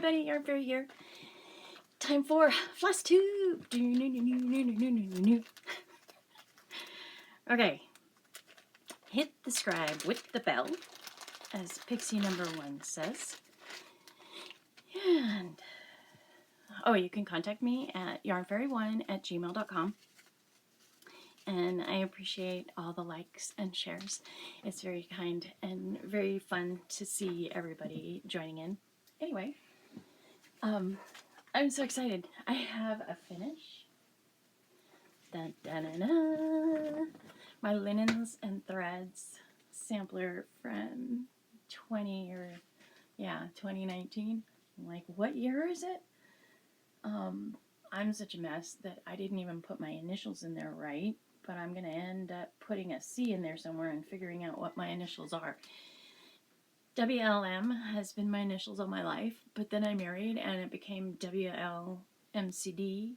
everybody, Yarnberry here. Time for Floss Tube. Okay, hit the scribe with the bell, as Pixie number 1 says. And, you can contact me at yarnfairy1@gmail.com. And I appreciate all the likes and shares. It's very kind and very fun to see everybody joining in. Anyway, I'm so excited. I have a finish. Dun, dun, dun, dun. My linens and threads sampler from 2019. I'm like, what year is it? I'm such a mess that I didn't even put my initials in there right, but I'm going to end up putting a C in there somewhere and figuring out what my initials are. WLM has been my initials all my life, but then I married and it became WLMCD.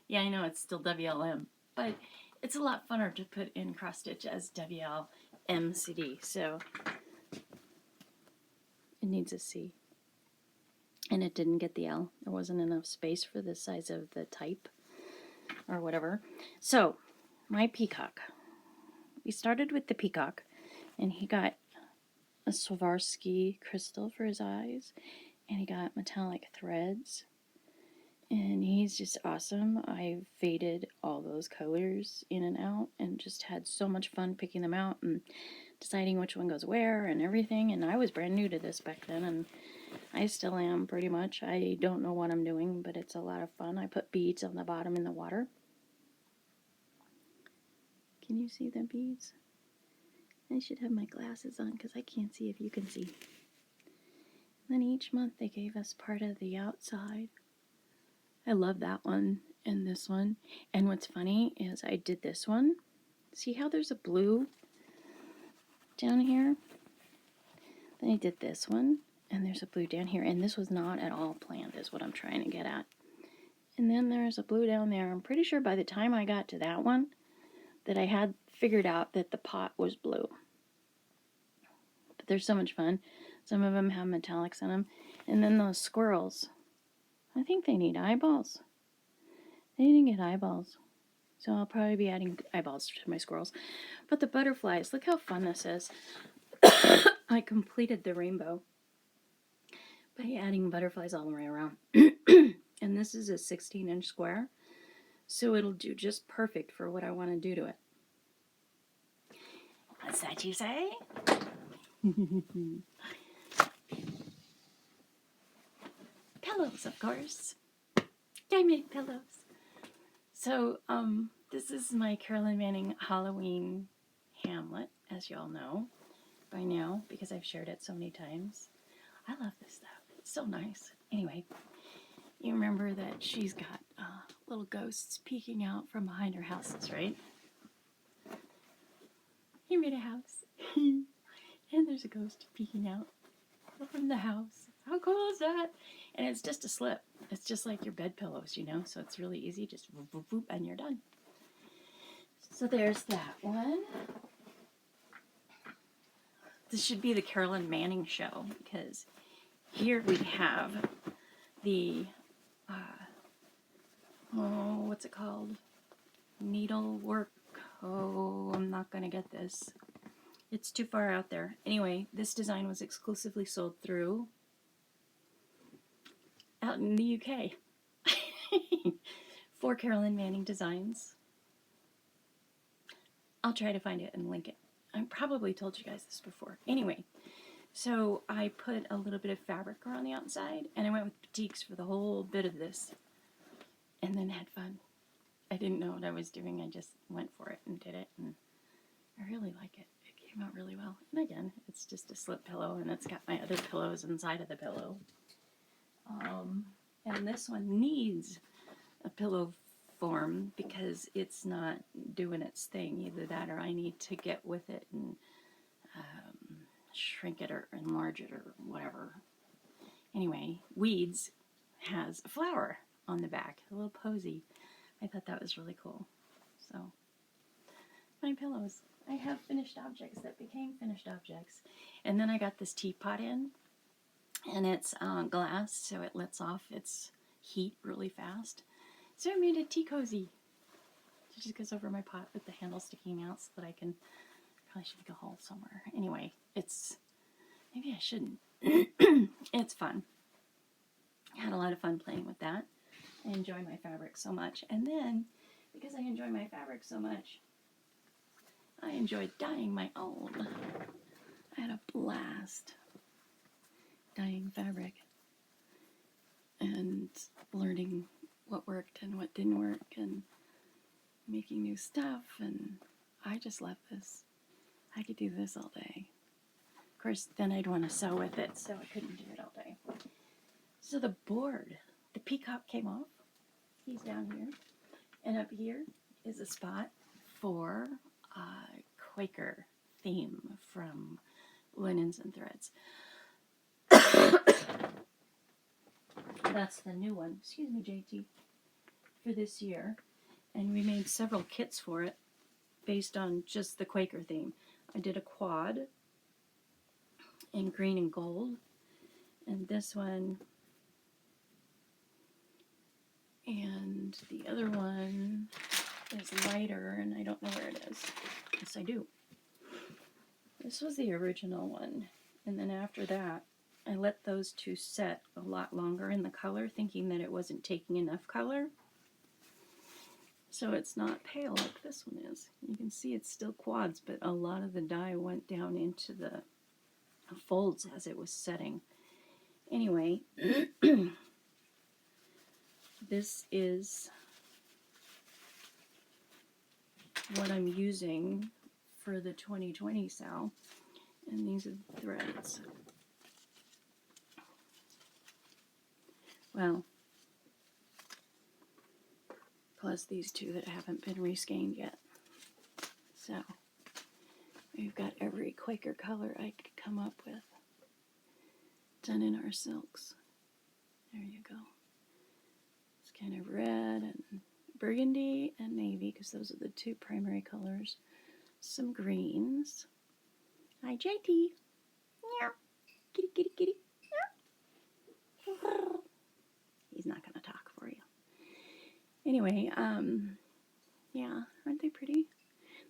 Yeah, I know it's still WLM, but it's a lot funner to put in cross stitch as WLMCD, so it needs a C. And it didn't get the L. There wasn't enough space for the size of the type or whatever. So, my peacock. We started with the peacock, and he got a Swarovski crystal for his eyes, and he got metallic threads, and he's just awesome. I faded all those colors in and out and just had so much fun picking them out and deciding which one goes where and everything. And I was brand new to this back then, and I still am pretty much. I don't know what I'm doing, but it's a lot of fun. I put beads on the bottom in the water. Can you see the beads? I should have my glasses on because I can't see if you can see. Then each month they gave us part of the outside. I love that one and this one. And what's funny is I did this one. See how there's a blue down here? Then I did this one, and there's a blue down here. And this was not at all planned is what I'm trying to get at. And then there's a blue down there. I'm pretty sure by the time I got to that one that I had figured out that the pot was blue. But they're so much fun. Some of them have metallics in them. And then those squirrels. I think they need eyeballs. They didn't get eyeballs. So I'll probably be adding eyeballs to my squirrels. But the butterflies, look how fun this is. I completed the rainbow by adding butterflies all the way around. And this is a 16-inch square. So it'll do just perfect for what I want to do to it. What's that you say? Pillows, of course. I make pillows. So, this is my Carolyn Manning Halloween Hamlet, as you all know by now, because I've shared it so many times. I love this stuff. It's so nice. Anyway, you remember that she's got little ghosts peeking out from behind her houses, right? He made a house, and there's a ghost peeking out from the house. How cool is that? And it's just a slip. It's just like your bed pillows, you know, so it's really easy. Just whoop, whoop, whoop, and you're done. So there's that one. This should be the Carolyn Manning show, because here we have the, what's it called? Needlework. Oh, I'm not going to get this. It's too far out there. Anyway, this design was exclusively sold through out in the UK for Carolyn Manning Designs. I'll try to find it and link it. I probably told you guys this before. Anyway, so I put a little bit of fabric around the outside, and I went with batiks for the whole bit of this, and then had fun. I didn't know what I was doing. I just went for it and did it, and I really like it. It came out really well. And again, it's just a slip pillow, and it's got my other pillows inside of the pillow. And this one needs a pillow form because it's not doing its thing. Either that or I need to get with it and shrink it or enlarge it or whatever. Anyway, Weeds has a flower on the back, a little posy. I thought that was really cool. So, my pillows. I have finished objects that became finished objects. And then I got this teapot in. and it's glass, so it lets off its heat really fast. So I made a tea cozy. It just goes over my pot with the handle sticking out so that I can, probably should make a hole somewhere. Anyway, maybe I shouldn't. It's fun. I had a lot of fun playing with that. I enjoy my fabric so much. And then, because I enjoy my fabric so much, I enjoyed dyeing my own. I had a blast dyeing fabric and learning what worked and what didn't work and making new stuff, and I just love this. I could do this all day. Of course, then I'd want to sew with it, so I couldn't do it all day. So the board, the peacock came off. He's down here. And up here is a spot for a Quaker theme from Linens and Threads. That's the new one, excuse me, JT, for this year. And we made several kits for it based on just the Quaker theme. I did a quad in green and gold, and this one, and the other one is lighter, and I don't know where it is. Yes, I do. This was the original one, and then after that, I let those two set a lot longer in the color, thinking that it wasn't taking enough color. So it's not pale like this one is. You can see it's still quads, but a lot of the dye went down into the folds as it was setting. Anyway, this is what I'm using for the 2020 sale, and these are the threads. Well, plus these two that haven't been reskeined yet. So we've got every Quaker color I could come up with done in our silks. There you go. It's kind of red and burgundy and navy, because those are the two primary colors. Some greens. Hi, JT. Meow. Kitty, kitty, kitty. Meow. He's not going to talk for you. Anyway, yeah, aren't they pretty?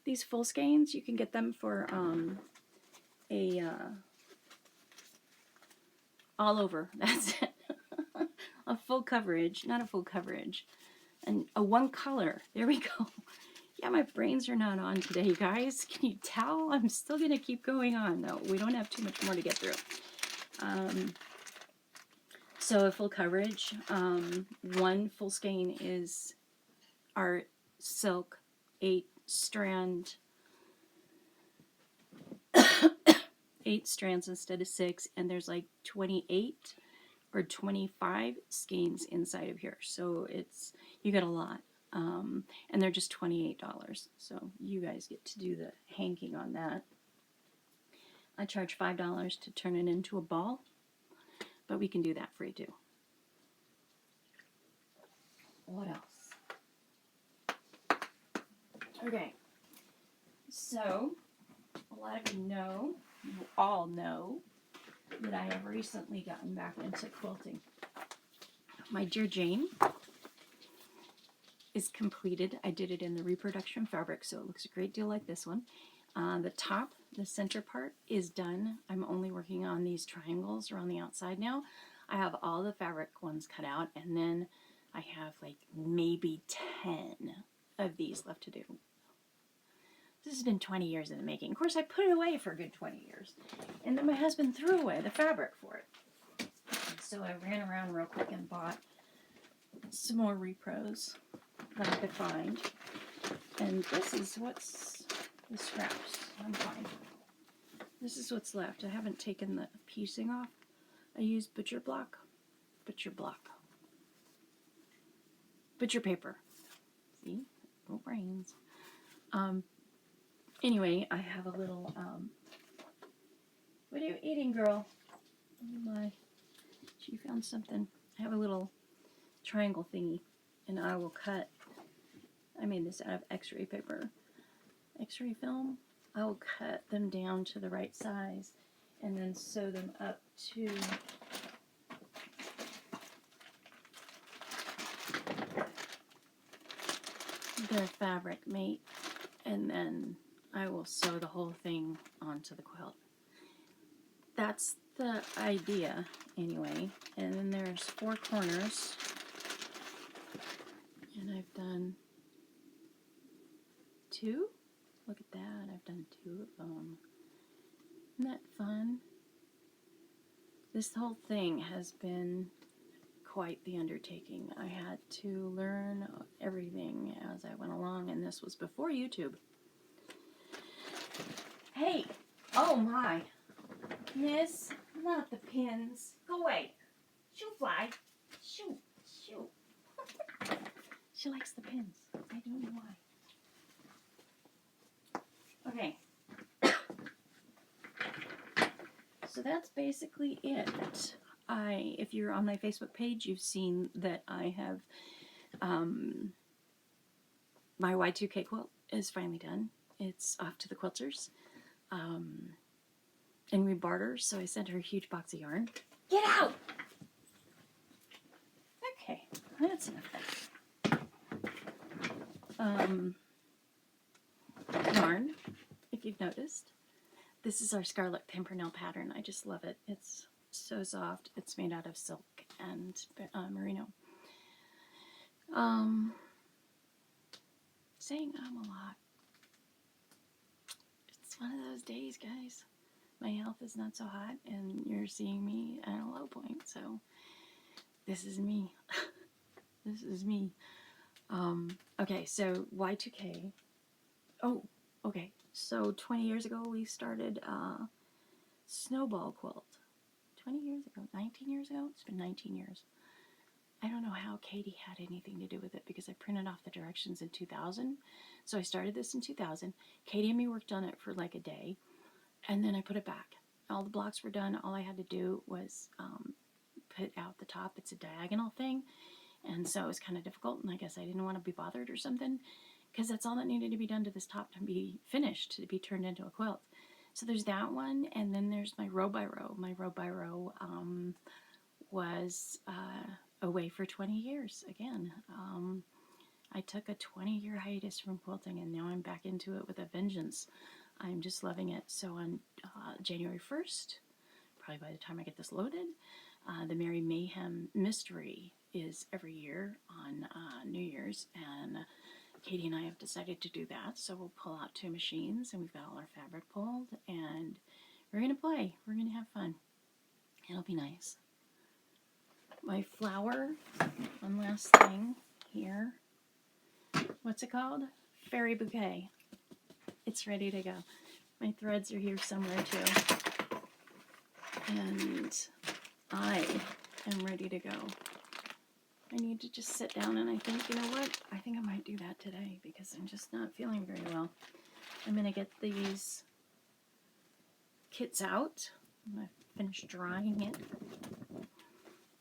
These full skeins, you can get them for all over. That's it. A full coverage, not a full coverage, and a one color. There we go. Yeah, my brains are not on today, guys. Can you tell? I'm still going to keep going on, though. We don't have too much more to get through. So a full coverage, one full skein is our silk 8-strand, 8 strands instead of 6, and there's like 28 or 25 skeins inside of here. So you get a lot. And they're just $28. So you guys get to do the hanking on that. I charge $5 to turn it into a ball, but we can do that for you too. What else? Okay, so a lot of you all know that I have recently gotten back into quilting. My Dear Jane is completed. I did it in the reproduction fabric, so it looks a great deal like this one. The top, the center part, is done. I'm only working on these triangles around the outside now. I have all the fabric ones cut out, and then I have like maybe 10 of these left to do. This has been 20 years in the making. Of course, I put it away for a good 20 years. And then my husband threw away the fabric for it. So I ran around real quick and bought some more repros that I could find. And this is what's the scraps. I'm fine. This is what's left. I haven't taken the piecing off. I used butcher paper. See? No brains. Anyway, I have a little, what are you eating, girl? Oh my, she found something. I have a little triangle thingy, and I will cut, I made this out of x-ray paper, x-ray film. I will cut them down to the right size, and then sew them up to their fabric mate, and then I will sew the whole thing onto the quilt. That's the idea, anyway. And then there's 4 corners, and I've done 2. Look at that, I've done 2 of them. Isn't that fun? This whole thing has been quite the undertaking. I had to learn everything as I went along, and this was before YouTube. Hey! Oh my! Miss, not the pins. Go away. Shoo, fly. Shoo, shoo. She likes the pins. I don't know why. Okay. So that's basically it. If you're on my Facebook page, you've seen that I have my Y2K quilt is finally done. It's off to the quilters. And we barter, so I sent her a huge box of yarn. Get out! Okay, that's enough of that. Yarn, if you've noticed. This is our Scarlet Pimpernel pattern. I just love it. It's so soft. It's made out of silk and merino. Saying a lot. It's one of those days, guys. My health is not so hot, and you're seeing me at a low point, so this is me. This is me. Okay, so Y2K. Oh, okay. So 20 years ago, we started a snowball quilt. 20 years ago? 19 years ago? It's been 19 years. I don't know how Katie had anything to do with it because I printed off the directions in 2000. So I started this in 2000. Katie and me worked on it for like a day, and then I put it back. All the blocks were done. All I had to do was put out the top. It's a diagonal thing, and so it was kind of difficult, and I guess I didn't want to be bothered or something, because that's all that needed to be done to this top to be finished, to be turned into a quilt. So there's that one, and then there's my row by row. My row by row was away for 20 years again. I took a 20-year hiatus from quilting, and now I'm back into it with a vengeance. I'm just loving it. So on January 1st, probably by the time I get this loaded, the Merry Mayhem Mystery is every year on New Year's, and Katie and I have decided to do that. So we'll pull out 2 machines, and we've got all our fabric pulled, and we're going to play. We're going to have fun. It'll be nice. My flower, one last thing here. What's it called? Fairy Bouquet. It's ready to go. My threads are here somewhere too. And I am ready to go. I need to just sit down, and I think, you know what? I think I might do that today because I'm just not feeling very well. I'm going to get these kits out. I'm going to finish drying it.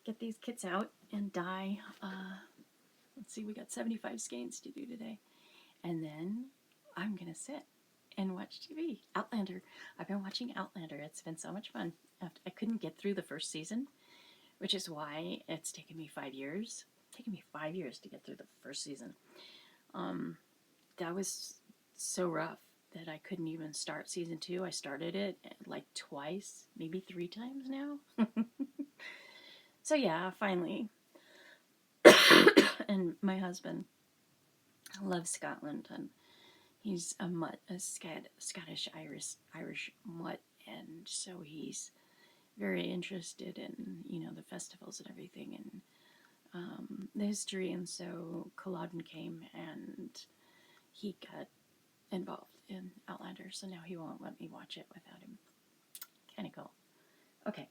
Get these kits out and dye. Let's see, we got 75 skeins to do today. And then I'm going to sit and watch TV. Outlander. I've been watching Outlander. It's been so much fun. I couldn't get through the first season, which is why it's taken me 5 years. It's taken me 5 years to get through the first season. That was so rough that I couldn't even start season 2. I started it like twice, maybe 3 times now. So yeah, finally. And my husband loves Scotland, and he's a mutt, Scottish Irish mutt, and so he's very interested in, you know, the festivals and everything, and the history. And so Culloden came, and he got involved in Outlander, so now he won't let me watch it without him. Kind of cool. Okay,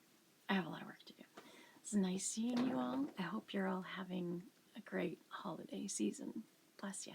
I have a lot of work to do. It's nice seeing you all. I hope you're all having a great holiday season. Bless you.